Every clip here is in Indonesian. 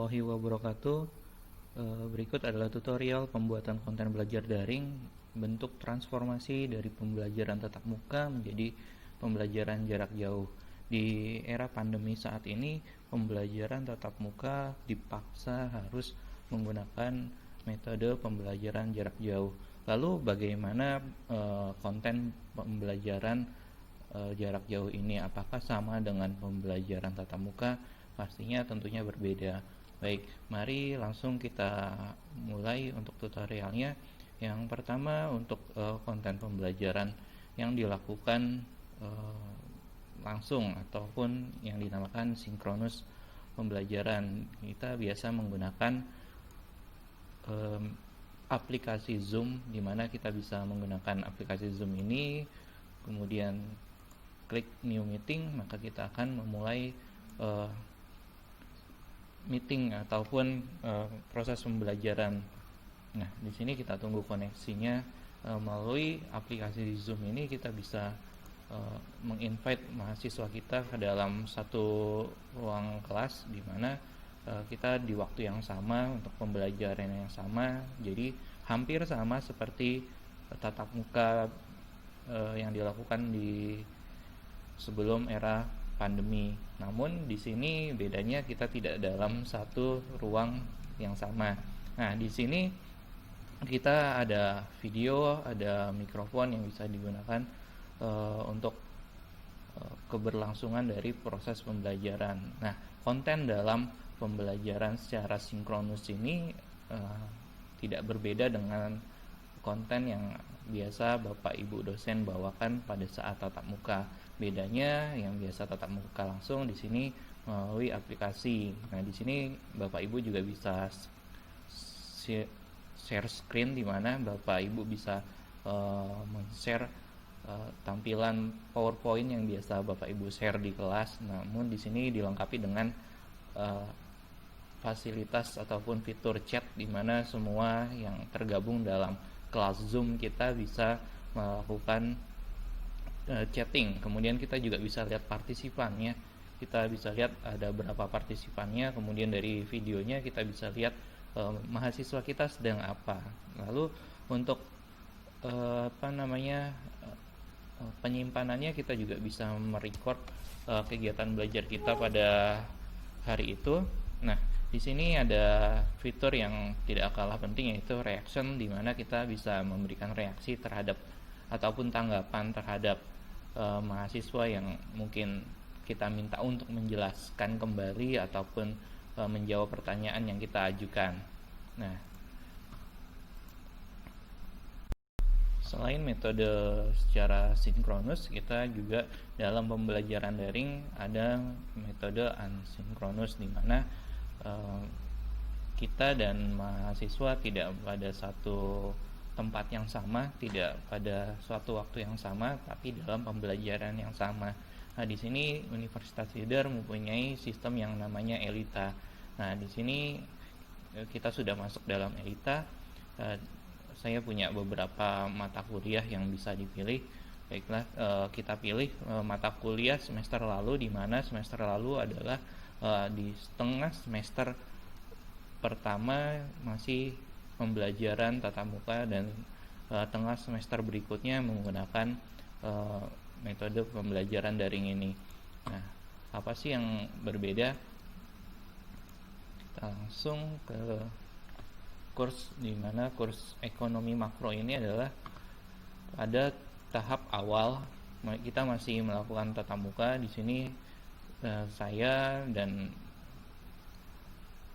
warahmatullahi wabarakatuh. Berikut adalah tutorial pembuatan konten belajar daring, bentuk transformasi dari pembelajaran tatap muka menjadi pembelajaran jarak jauh. Di era pandemi saat ini, pembelajaran tatap muka dipaksa harus menggunakan metode pembelajaran jarak jauh. Lalu bagaimana konten pembelajaran jarak jauh ini? Apakah sama dengan pembelajaran tatap muka? Pastinya tentunya berbeda. Baik, mari langsung kita mulai untuk tutorialnya. Yang pertama untuk konten pembelajaran yang dilakukan langsung ataupun yang dinamakan sinkronus pembelajaran. Kita biasa menggunakan aplikasi Zoom, di mana kita bisa menggunakan aplikasi Zoom ini, kemudian klik new meeting, maka kita akan memulai meeting ataupun proses pembelajaran. Nah, di sini kita tunggu koneksinya. Melalui aplikasi Zoom ini kita bisa menginvite mahasiswa kita ke dalam satu ruang kelas, di mana kita di waktu yang sama untuk pembelajaran yang sama. Jadi hampir sama seperti tatap muka yang dilakukan di sebelum era pandemi. Namun di sini bedanya kita tidak dalam satu ruang yang sama. Nah, di sini kita ada video, ada mikrofon yang bisa digunakan untuk keberlangsungan dari proses pembelajaran. Nah, konten dalam pembelajaran secara sinkronus ini tidak berbeda dengan konten yang biasa Bapak Ibu dosen bawakan pada saat tatap muka. Bedanya yang biasa tatap muka langsung, di sini melalui aplikasi. Nah, di sini Bapak Ibu juga bisa share screen, di mana Bapak Ibu bisa men-share tampilan PowerPoint yang biasa Bapak Ibu share di kelas. Namun di sini dilengkapi dengan fasilitas ataupun fitur chat, di mana semua yang tergabung dalam kelas Zoom kita bisa melakukan chatting. Kemudian kita juga bisa lihat partisipannya. Kita bisa lihat ada berapa partisipannya. Kemudian dari videonya kita bisa lihat mahasiswa kita sedang apa. Lalu untuk penyimpanannya, kita juga bisa merecord kegiatan belajar kita pada hari itu. Nah, di sini ada fitur yang tidak kalah penting, yaitu reaction, di mana kita bisa memberikan reaksi terhadap ataupun tanggapan terhadap mahasiswa yang mungkin kita minta untuk menjelaskan kembali ataupun menjawab pertanyaan yang kita ajukan. Nah, selain metode secara sinkronus, kita juga dalam pembelajaran daring ada metode asinkronus, di mana kita dan mahasiswa tidak pada satu tempat yang sama, tidak pada suatu waktu yang sama, tapi dalam pembelajaran yang sama. Nah, di sini Universitas Leader mempunyai sistem yang namanya ELITA. Nah, di sini kita sudah masuk dalam ELITA. Saya punya beberapa mata kuliah yang bisa dipilih. Baiklah, kita pilih mata kuliah semester lalu, di mana semester lalu adalah di setengah semester pertama masih pembelajaran tatap muka, dan tengah semester berikutnya menggunakan metode pembelajaran daring ini. Nah, apa sih yang berbeda? Kita langsung ke kurs, di mana kurs ekonomi makro ini adalah pada tahap awal kita masih melakukan tatap muka. Di sini saya dan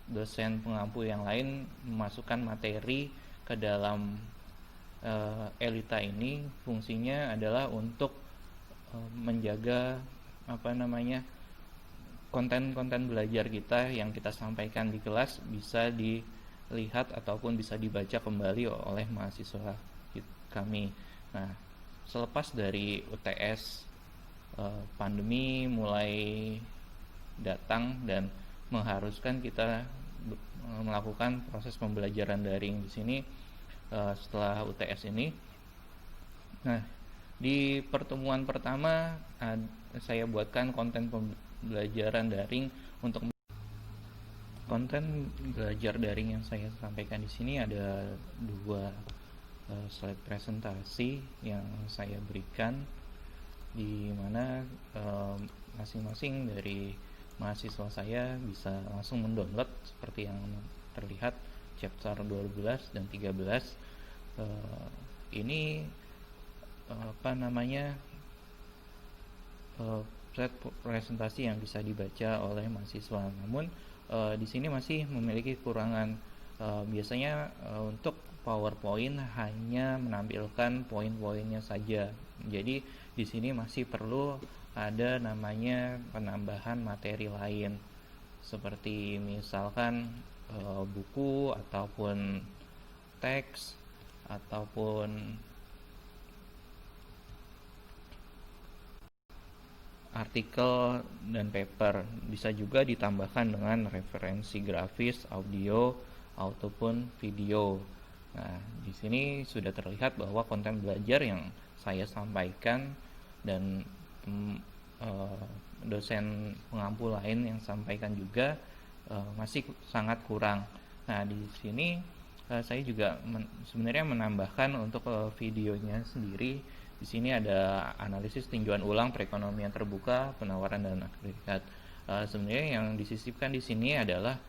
dosen pengampu yang lain memasukkan materi ke dalam ELITA ini. Fungsinya adalah untuk menjaga konten-konten belajar kita yang kita sampaikan di kelas bisa dilihat ataupun bisa dibaca kembali oleh mahasiswa kami. Nah, selepas dari UTS, pandemi mulai datang dan mengharuskan kita melakukan proses pembelajaran daring di sini setelah UTS ini. Nah, di pertemuan pertama saya buatkan konten pembelajaran daring untuk konten belajar daring yang saya sampaikan di sini ada dua slide presentasi yang saya berikan, di mana masing-masing dari mahasiswa saya bisa langsung mendownload seperti yang terlihat chapter 12 dan 13. Ini slide presentasi yang bisa dibaca oleh mahasiswa. Namun di sini masih memiliki kekurangan. Biasanya untuk PowerPoint hanya menampilkan poin-poinnya saja. Jadi di sini masih perlu ada namanya penambahan materi lain, seperti misalkan buku ataupun teks ataupun artikel dan paper. Bisa juga ditambahkan dengan referensi grafis, audio ataupun video. Nah, di sini sudah terlihat bahwa konten belajar yang saya sampaikan dan dosen pengampu lain yang sampaikan juga masih sangat kurang. Nah, di sini saya juga sebenarnya menambahkan untuk videonya sendiri. Di sini ada analisis tinjauan ulang perekonomian terbuka, penawaran dan agregat. Sebenarnya yang disisipkan di sini adalah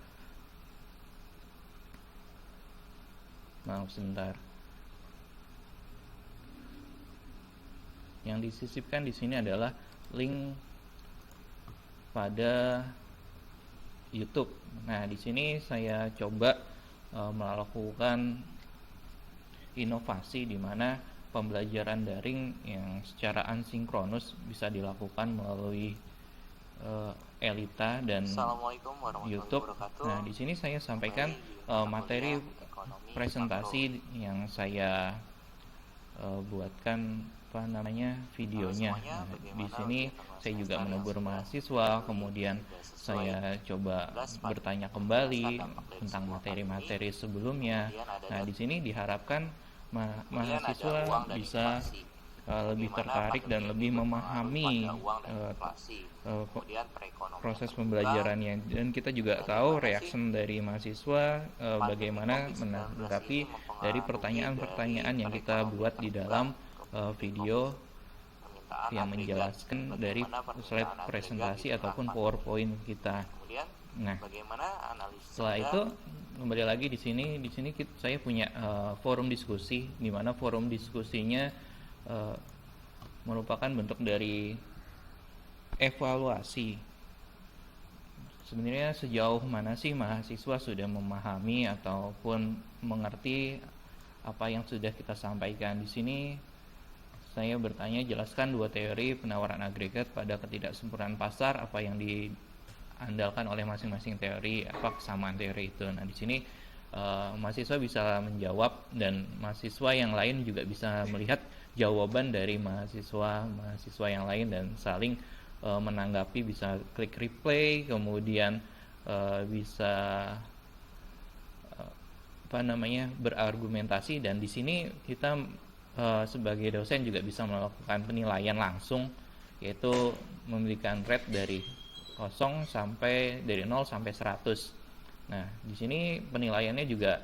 Yang disisipkan di sini adalah link pada YouTube. Nah, di sini saya coba melakukan inovasi di mana pembelajaran daring yang secara asinkronus bisa dilakukan melalui Elita dan YouTube. Nah, di sini saya sampaikan materi presentasi yang saya buatkan videonya. Nah, di sini saya juga menegur mahasiswa, kemudian saya coba bertanya kembali tentang materi-materi sebelumnya. Nah, di sini diharapkan mahasiswa bisa lebih tertarik dan lebih memahami proses pembelajarannya, dan kita juga tahu reaksi dari mahasiswa bagaimana menanggapi dari pertanyaan-pertanyaan yang kita buat di dalam video yang menjelaskan dari slide presentasi ataupun PowerPoint kita. Nah, setelah itu kembali lagi di sini saya punya forum diskusi, di mana forum diskusinya merupakan bentuk dari evaluasi. Sebenarnya sejauh mana sih mahasiswa sudah memahami ataupun mengerti apa yang sudah kita sampaikan di sini. Saya bertanya, jelaskan dua teori penawaran agregat pada ketidaksempurnaan pasar, apa yang diandalkan oleh masing-masing teori, apa kesamaan teori itu. Nah, di sini mahasiswa bisa menjawab dan mahasiswa yang lain juga bisa melihat jawaban dari mahasiswa yang lain dan saling menanggapi, bisa klik replay, kemudian bisa berargumentasi, dan di sini kita sebagai dosen juga bisa melakukan penilaian langsung, yaitu memberikan rate dari 0 sampai 100. Nah, di sini penilaiannya juga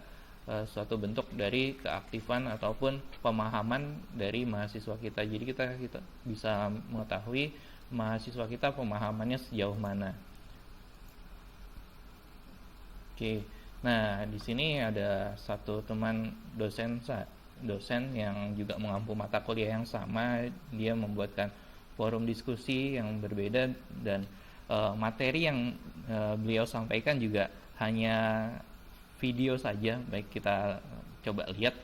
suatu bentuk dari keaktifan ataupun pemahaman dari mahasiswa kita. Jadi kita bisa mengetahui mahasiswa kita pemahamannya sejauh mana. Oke. Nah, di sini ada satu teman dosen yang juga mengampu mata kuliah yang sama. Dia membuatkan forum diskusi yang berbeda, dan materi yang beliau sampaikan juga hanya video saja. Baik, kita coba lihat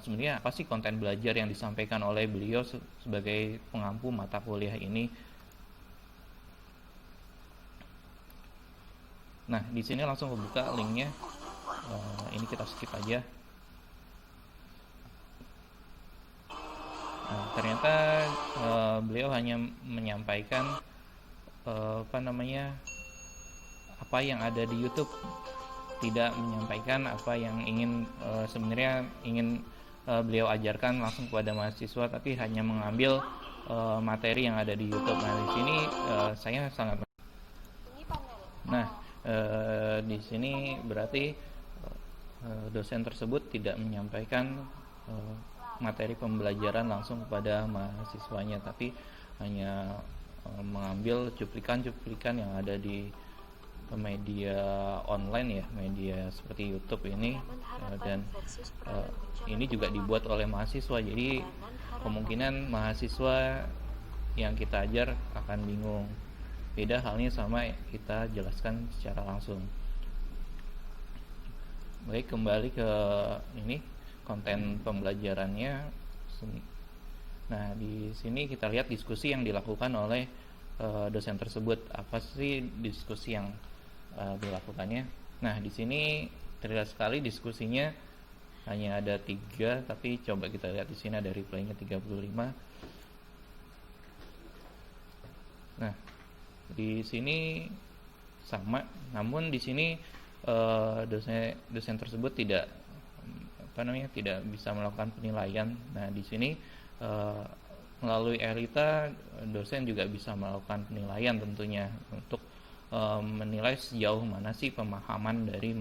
sebenarnya apa sih konten belajar yang disampaikan oleh beliau sebagai pengampu mata kuliah ini. Nah, di sini langsung kebuka linknya. Ini kita skip aja. Nah, ternyata beliau hanya menyampaikan apa yang ada di YouTube, tidak menyampaikan apa yang sebenarnya ingin beliau ajarkan langsung kepada mahasiswa, tapi hanya mengambil materi yang ada di YouTube. Nah, di sini saya sangat. Nah, Di sini berarti dosen tersebut tidak menyampaikan materi pembelajaran langsung kepada mahasiswanya, tapi hanya mengambil cuplikan-cuplikan yang ada di media online ya, media seperti YouTube ini, dan ini juga dibuat oleh mahasiswa, jadi kemungkinan mahasiswa yang kita ajar akan bingung. Beda halnya sama kita jelaskan secara langsung. Baik, kembali ke ini konten pembelajarannya. Nah, di sini kita lihat diskusi yang dilakukan oleh dosen tersebut. Apa sih diskusi yang dilakukannya? Nah, di sini terlihat sekali diskusinya hanya ada 3, tapi coba kita lihat di sini ada reply-nya 35. Nah, di sini sama, namun di sini dosen tersebut tidak tidak bisa melakukan penilaian. Nah, di sini melalui Elita dosen juga bisa melakukan penilaian tentunya untuk menilai sejauh mana sih pemahaman dari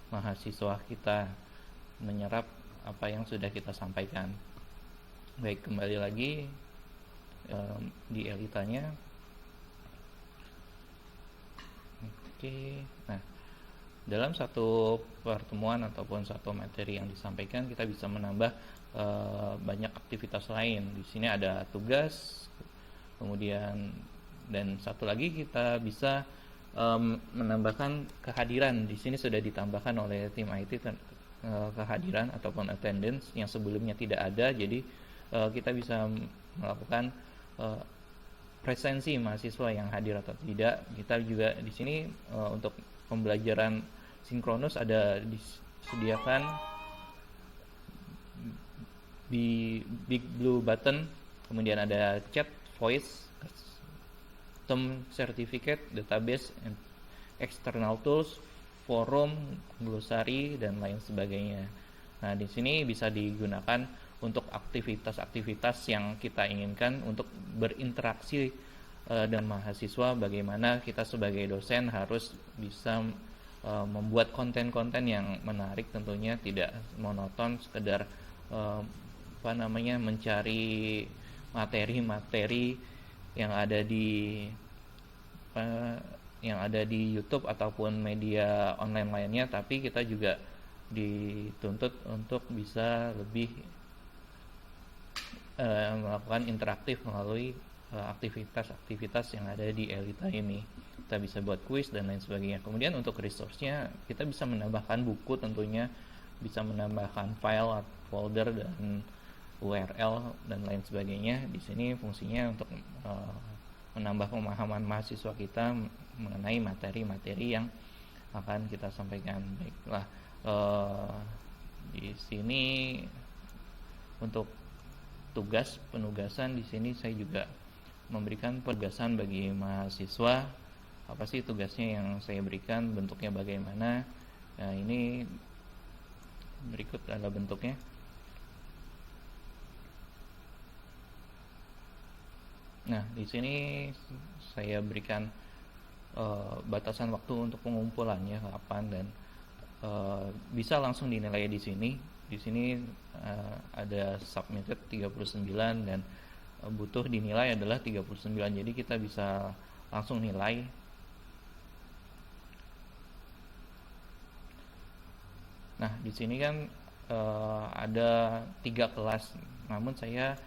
mahasiswa kita menyerap apa yang sudah kita sampaikan. Baik, kembali lagi di Elitanya. Oke, nah dalam satu pertemuan ataupun satu materi yang disampaikan kita bisa menambah banyak aktivitas lain. Di sini ada tugas, kemudian dan satu lagi kita bisa menambahkan kehadiran. Di sini sudah ditambahkan oleh tim IT kehadiran ataupun attendance yang sebelumnya tidak ada, jadi kita bisa melakukan presensi mahasiswa yang hadir atau tidak. Kita juga di sini untuk pembelajaran sinkronus ada disediakan di Big Blue Button, kemudian ada chat, voice, custom certificate, database, and external tools, forum, glossary, dan lain sebagainya. Nah, di sini bisa digunakan untuk aktivitas-aktivitas yang kita inginkan untuk berinteraksi dengan mahasiswa. Bagaimana kita sebagai dosen harus bisa membuat konten-konten yang menarik, tentunya tidak monoton sekedar mencari materi-materi yang ada di YouTube ataupun media online lainnya, tapi kita juga dituntut untuk bisa lebih melakukan interaktif melalui aktivitas-aktivitas yang ada di Elita ini. Kita bisa buat kuis dan lain sebagainya. Kemudian untuk resource-nya kita bisa menambahkan buku, tentunya bisa menambahkan file, folder, dan URL dan lain sebagainya. Di sini fungsinya untuk menambah pemahaman mahasiswa kita mengenai materi-materi yang akan kita sampaikan. Baiklah, di sini untuk penugasan di sini saya juga memberikan penugasan bagi mahasiswa. Apa sih tugasnya yang saya berikan, bentuknya bagaimana? Nah, ini berikut adalah bentuknya. Nah, di sini saya berikan batasan waktu untuk pengumpulannya kapan, dan bisa langsung dinilai di sini. Di sini ada submitted 39 dan butuh dinilai adalah 39. Jadi kita bisa langsung nilai. Nah, di sini kan ada 3 kelas. Namun saya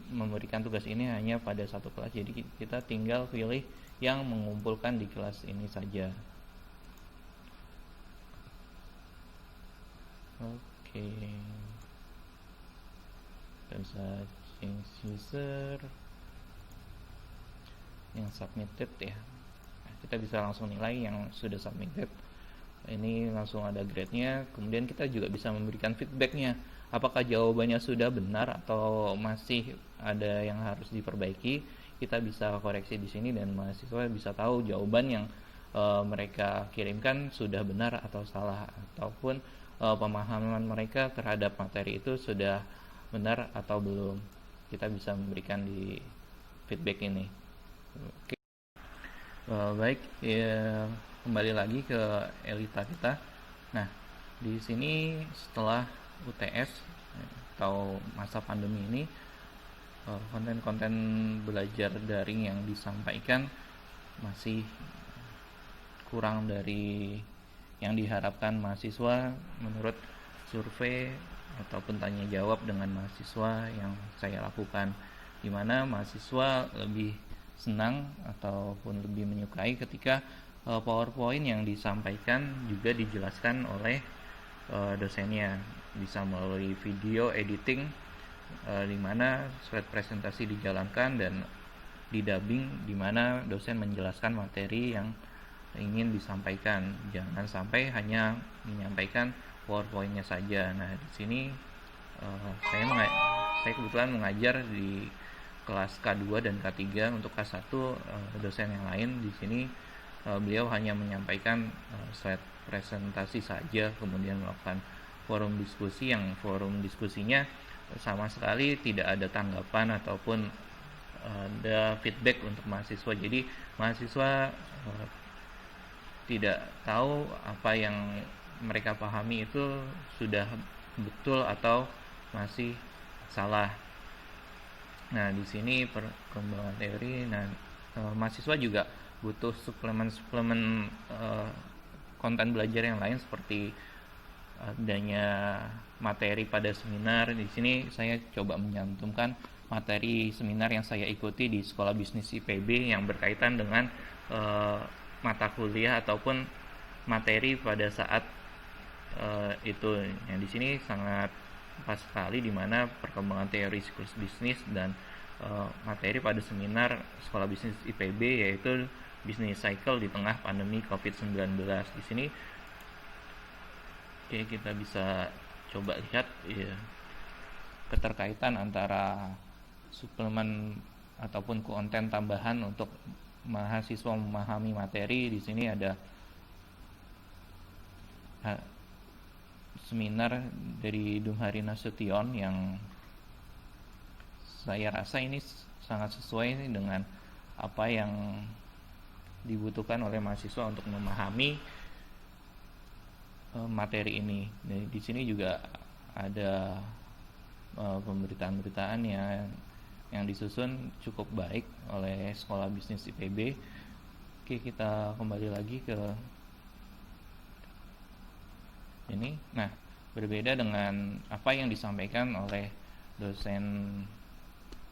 memberikan tugas ini hanya pada 1 kelas. Jadi kita tinggal pilih yang mengumpulkan di kelas ini saja. Oke, kita bisa change user yang submitted ya. Kita bisa langsung nilai yang sudah submitted. Ini langsung ada grade-nya. Kemudian kita juga bisa memberikan feedback-nya. Apakah jawabannya sudah benar atau masih ada yang harus diperbaiki? Kita bisa koreksi di sini dan mahasiswa bisa tahu jawaban yang mereka kirimkan sudah benar atau salah, ataupun pemahaman mereka terhadap materi itu sudah benar atau belum. Kita bisa memberikan di feedback ini. Oke. Baik ya, kembali lagi ke Elita kita. Nah, di sini setelah UTS atau masa pandemi ini, konten-konten belajar daring yang disampaikan masih kurang dari yang diharapkan mahasiswa menurut survei ataupun tanya jawab dengan mahasiswa yang saya lakukan, di mana mahasiswa lebih senang ataupun lebih menyukai ketika PowerPoint yang disampaikan juga dijelaskan oleh dosennya, bisa melalui video editing, di mana slide presentasi dijalankan dan didubbing, di mana dosen menjelaskan materi yang ingin disampaikan. Jangan sampai hanya menyampaikan PowerPoint-nya saja. Nah, di sini saya kebetulan mengajar di kelas K2 dan K3. Untuk K1 dosen yang lain di sini beliau hanya menyampaikan slide presentasi saja, kemudian melakukan forum diskusi, yang forum diskusinya sama sekali tidak ada tanggapan ataupun ada feedback untuk mahasiswa. Jadi mahasiswa tidak tahu apa yang mereka pahami itu sudah betul atau masih salah. Nah, di sini perkembangan teori. Nah, mahasiswa juga butuh suplemen konten belajar yang lain, seperti adanya materi pada seminar. Di sini saya coba menyantumkan materi seminar yang saya ikuti di Sekolah Bisnis IPB yang berkaitan dengan mata kuliah ataupun materi pada saat itu. Yang di sini sangat pas sekali, di mana perkembangan teori siklus bisnis dan materi pada seminar Sekolah Bisnis IPB, yaitu Business Cycle di tengah pandemi COVID-19. Di sini kita bisa coba lihat ya, keterkaitan antara suplemen ataupun konten tambahan untuk mahasiswa memahami materi. Di sini ada seminar dari Dumhari Nasution yang saya rasa ini sangat sesuai dengan apa yang dibutuhkan oleh mahasiswa untuk memahami materi ini. Di sini juga ada pemberitaan-beritaan yang disusun cukup baik oleh Sekolah Bisnis IPB. Oke, kita kembali lagi ke ini. Nah, berbeda dengan apa yang disampaikan oleh dosen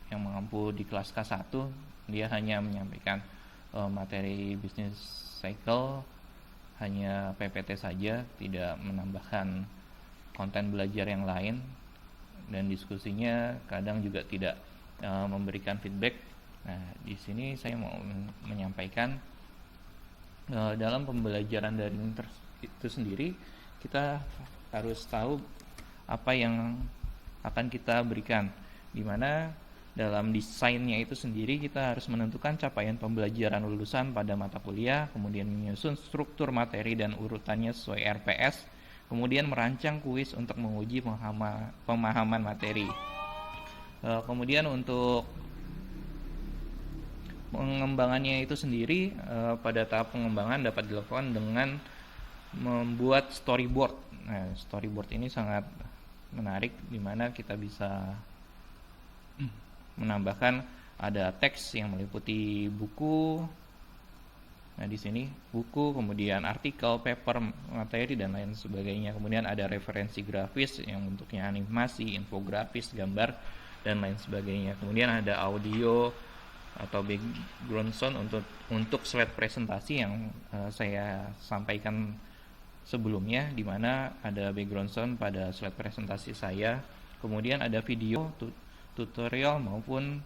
yang mengampu di kelas K1, dia hanya menyampaikan materi business cycle, hanya PPT saja, tidak menambahkan konten belajar yang lain, dan diskusinya kadang juga tidak memberikan feedback. Nah, di sini saya mau menyampaikan dalam pembelajaran daring itu sendiri, kita harus tahu apa yang akan kita berikan, di mana dalam desainnya itu sendiri kita harus menentukan capaian pembelajaran lulusan pada mata kuliah, kemudian menyusun struktur materi dan urutannya sesuai RPS, kemudian merancang kuis untuk menguji pemahaman materi. Kemudian untuk pengembangannya itu sendiri, pada tahap pengembangan dapat dilakukan dengan membuat storyboard. Nah, storyboard ini sangat menarik, di mana kita bisa menambahkan ada teks yang meliputi buku. Nah, di sini buku, kemudian artikel, paper, materi, dan lain sebagainya. Kemudian ada referensi grafis yang bentuknya animasi, infografis, gambar, dan lain sebagainya. Kemudian ada audio atau background sound untuk slide presentasi yang saya sampaikan sebelumnya, di mana ada background sound pada slide presentasi saya. Kemudian ada video tutorial maupun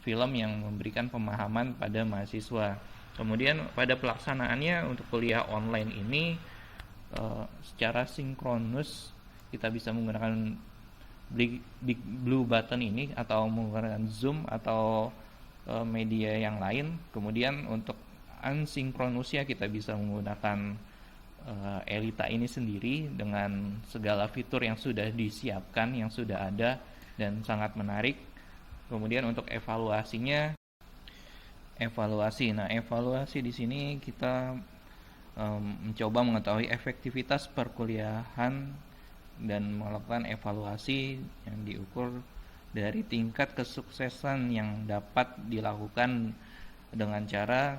film yang memberikan pemahaman pada mahasiswa. Kemudian pada pelaksanaannya untuk kuliah online ini secara sinkronus kita bisa menggunakan Big Blue Button ini atau menggunakan Zoom atau media yang lain. Kemudian untuk asinkronusnya kita bisa menggunakan Elita ini sendiri dengan segala fitur yang sudah disiapkan, yang sudah ada, dan sangat menarik. Kemudian untuk evaluasinya evaluasi. Nah, evaluasi di sini kita mencoba mengetahui efektivitas perkuliahan dan melakukan evaluasi yang diukur dari tingkat kesuksesan yang dapat dilakukan dengan cara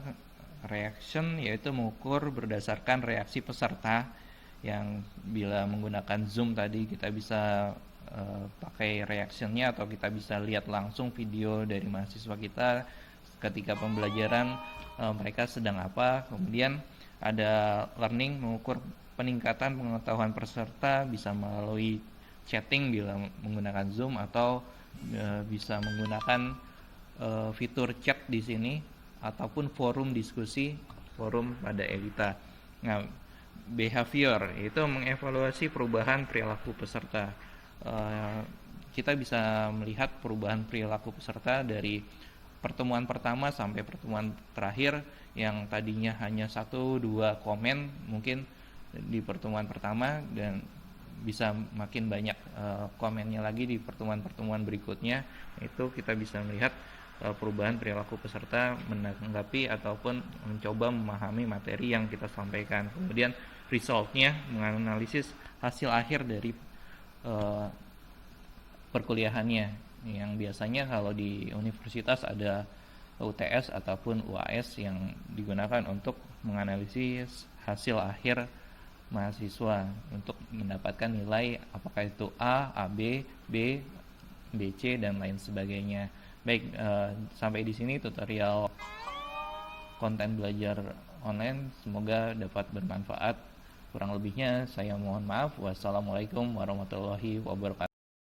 reaction, yaitu mengukur berdasarkan reaksi peserta yang bila menggunakan Zoom tadi kita bisa pakai reactionnya, atau kita bisa lihat langsung video dari mahasiswa kita ketika pembelajaran mereka sedang apa. Kemudian ada learning, mengukur peningkatan pengetahuan peserta bisa melalui chatting bila menggunakan Zoom, atau bisa menggunakan fitur chat di sini, ataupun forum diskusi, forum pada Elita. Nah, behavior itu mengevaluasi perubahan perilaku peserta. Kita bisa melihat perubahan perilaku peserta dari pertemuan pertama sampai pertemuan terakhir, yang tadinya hanya 1-2 komen mungkin di pertemuan pertama, dan bisa makin banyak komennya lagi di pertemuan-pertemuan berikutnya. Itu kita bisa melihat perubahan perilaku peserta menanggapi ataupun mencoba memahami materi yang kita sampaikan. Kemudian resultnya, menganalisis hasil akhir dari perkuliahannya, yang biasanya kalau di universitas ada UTS ataupun UAS yang digunakan untuk menganalisis hasil akhir mahasiswa untuk mendapatkan nilai apakah itu A, AB, B, BC dan lain sebagainya. Baik, sampai di sini tutorial konten belajar online, semoga dapat bermanfaat. Kurang lebihnya saya mohon maaf. Wassalamualaikum warahmatullahi wabarakatuh.